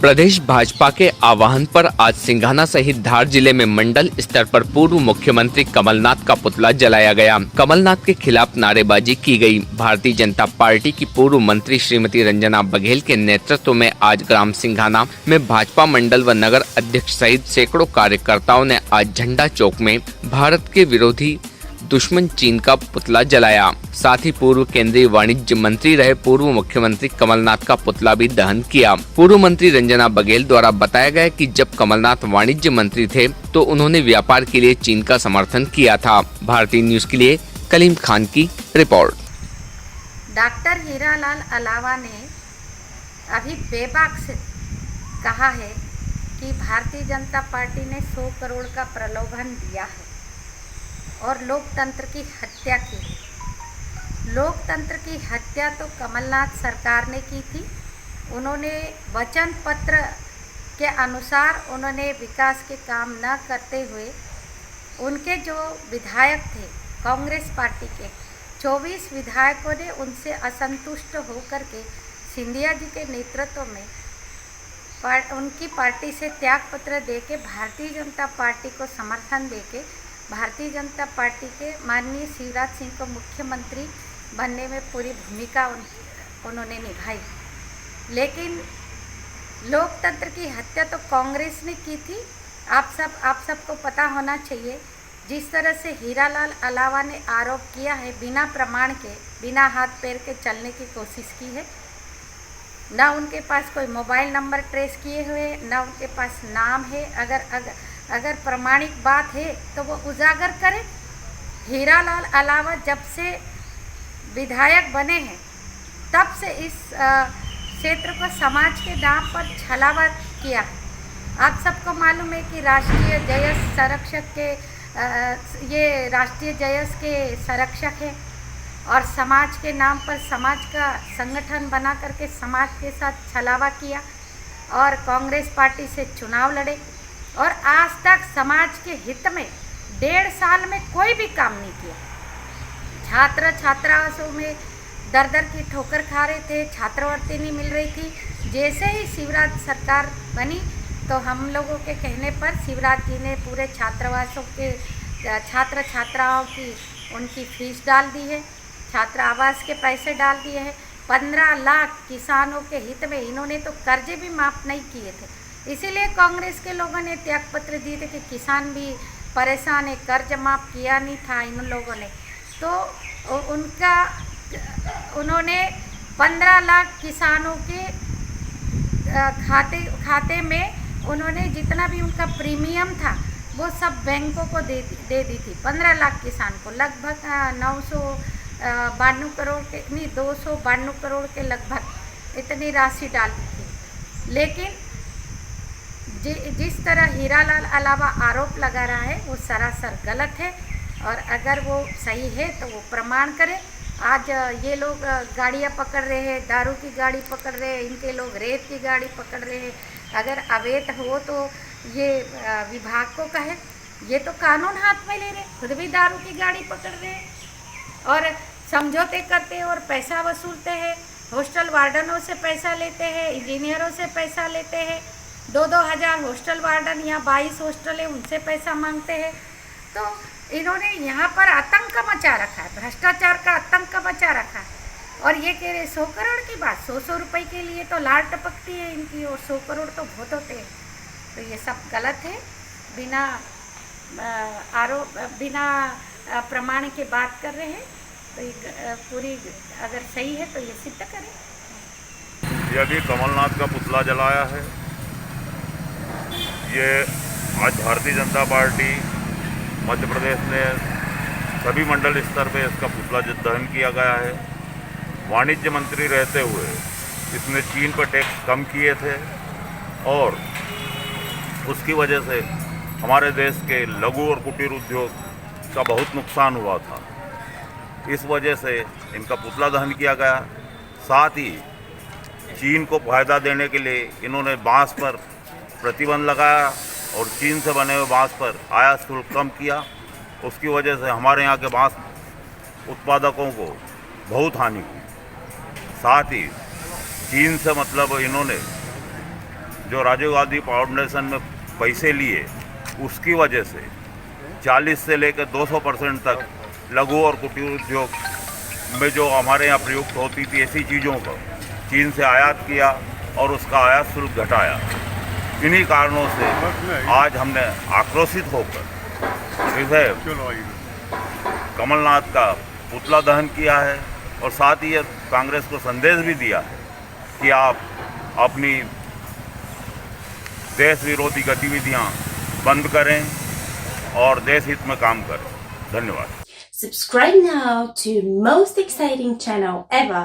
प्रदेश भाजपा के आह्वान पर आज सिंघाना सहित धार जिले में मंडल स्तर पर पूर्व मुख्यमंत्री कमलनाथ का पुतला जलाया गया। कमलनाथ के खिलाफ नारेबाजी की गई। भारतीय जनता पार्टी की पूर्व मंत्री श्रीमती रंजना बघेल के नेतृत्व में आज ग्राम सिंघाना में भाजपा मंडल व नगर अध्यक्ष सहित सैकड़ों कार्यकर्ताओं ने आज झंडा चौक में भारत के विरोधी दुश्मन चीन का पुतला जलाया। साथ ही पूर्व केंद्रीय वाणिज्य मंत्री रहे पूर्व मुख्यमंत्री कमलनाथ का पुतला भी दहन किया। पूर्व मंत्री रंजना बघेल द्वारा बताया गया कि जब कमलनाथ वाणिज्य मंत्री थे तो उन्होंने व्यापार के लिए चीन का समर्थन किया था। भारतीय न्यूज के लिए कलीम खान की रिपोर्ट। डॉक्टर हीरालाल अलावा ने अभी बेबाक से कहा है कि भारतीय जनता पार्टी ने 100 करोड़ का प्रलोभन दिया है और लोकतंत्र की हत्या की है। लोकतंत्र की हत्या तो कमलनाथ सरकार ने की थी। उन्होंने वचन पत्र के अनुसार उन्होंने विकास के काम न करते हुए उनके जो विधायक थे कांग्रेस पार्टी के 24 विधायकों ने उनसे असंतुष्ट होकर के सिंधिया जी के नेतृत्व में उनकी पार्टी से त्यागपत्र देके भारतीय जनता पार्टी को समर्थन देके भारतीय जनता पार्टी के माननीय शिवराज सिंह को मुख्यमंत्री बनने में पूरी भूमिका उन्होंने निभाई। लेकिन लोकतंत्र की हत्या तो कांग्रेस ने की थी। आप सबको पता होना चाहिए। जिस तरह से हीरालाल अलावा ने आरोप किया है, बिना प्रमाण के, बिना हाथ पैर के चलने की कोशिश की है। ना उनके पास कोई मोबाइल नंबर ट्रेस किए हुए, ना उनके पास नाम है। अगर प्रमाणिक बात है तो वो उजागर करें। हीरालाल अलावा जब से विधायक बने हैं तब से इस क्षेत्र को समाज के नाम पर छलावा किया है। आप सबको मालूम है कि राष्ट्रीय जयस संरक्षक के ये राष्ट्रीय जयस के संरक्षक हैं और समाज के नाम पर समाज का संगठन बना करके समाज के साथ छलावा किया और कांग्रेस पार्टी से चुनाव लड़े और आज तक समाज के हित में 1.5 साल में कोई भी काम नहीं किया। छात्र छात्रावासों में दर दर की ठोकर खा रहे थे, छात्रवृत्ति नहीं मिल रही थी। जैसे ही शिवराज सरकार बनी तो हम लोगों के कहने पर शिवराज जी ने पूरे छात्रावासों के छात्र छात्राओं की उनकी फीस डाल दी है, छात्र आवास के पैसे डाल दिए हैं। 15 लाख किसानों के हित में इन्होंने तो कर्जे भी माफ़ नहीं किए थे। इसीलिए कांग्रेस के लोगों ने त्यागपत्र दिए थे कि किसान भी परेशान है, कर्ज माफ़ किया नहीं था इन लोगों ने। तो उन्होंने 15 लाख किसानों के खाते में उन्होंने जितना भी उनका प्रीमियम था वो सब बैंकों को दे दी थी। 15 लाख किसान को लगभग 292 करोड़ के लगभग इतनी राशि डाल दी थी। लेकिन जिस तरह हीरालाल अलावा आरोप लगा रहा है वो सरासर गलत है और अगर वो सही है तो वो प्रमाण करे। आज ये लोग गाड़ियाँ पकड़ रहे हैं, दारू की गाड़ी पकड़ रहे हैं, इनके लोग रेत की गाड़ी पकड़ रहे हैं। अगर अवैध हो तो ये विभाग को कहे। ये तो कानून हाथ में ले रहे, खुद भी दारू की गाड़ी पकड़ रहे हैं और समझौते करते हैं और पैसा वसूलते हैं। हॉस्टल वार्डनों से पैसा लेते हैं, इंजीनियरों से पैसा लेते हैं। 2-2 हज़ार हॉस्टल वार्डन, यहाँ 22 हॉस्टल है, उनसे पैसा मांगते हैं। तो इन्होंने यहाँ पर आतंक मचा रखा है, भ्रष्टाचार का आतंक मचा रखा है। और ये कह रहे 100 करोड़ की बात, 100 रुपये के लिए तो लाल टपकती है इनकी और 100 करोड़ तो बहुत होते हैं। तो ये सब गलत है। बिना प्रमाण के बात कर रहे हैं। तो ये पूरी अगर सही है तो ये सिद्ध करें। ये अभी कमलनाथ का पुतला जलाया है। ये आज भारतीय जनता पार्टी मध्य प्रदेश ने सभी मंडल स्तर पे इसका पुतला दहन किया गया है। वाणिज्य मंत्री रहते हुए इसने चीन पर टैक्स कम किए थे और उसकी वजह से हमारे देश के लघु और कुटीर उद्योग का बहुत नुकसान हुआ था। इस वजह से इनका पुतला दहन किया गया। साथ ही चीन को फ़ायदा देने के लिए इन्होंने बांस पर प्रतिबंध लगाया और चीन से बने हुए बांस पर आयात शुल्क कम किया। उसकी वजह से हमारे यहाँ के बांस उत्पादकों को बहुत हानि हुई। साथ ही चीन से मतलब इन्होंने जो राजीव गांधी फाउंडेशन में पैसे लिए उसकी वजह से 40 से लेकर 200% तक लघु और कुटीर उद्योग में जो हमारे यहाँ प्रयुक्त होती थी ऐसी चीज़ों को चीन से आयात किया और उसका आयात शुल्क घटाया। इन्हीं कारणों से आज हमने आक्रोशित होकर इसे कमलनाथ का पुतला दहन किया है और साथ ही कांग्रेस को संदेश भी दिया है कि आप अपनी देश विरोधी गतिविधियां बंद करें और देश हित में काम करें। धन्यवाद। Subscribe now to most exciting channel ever.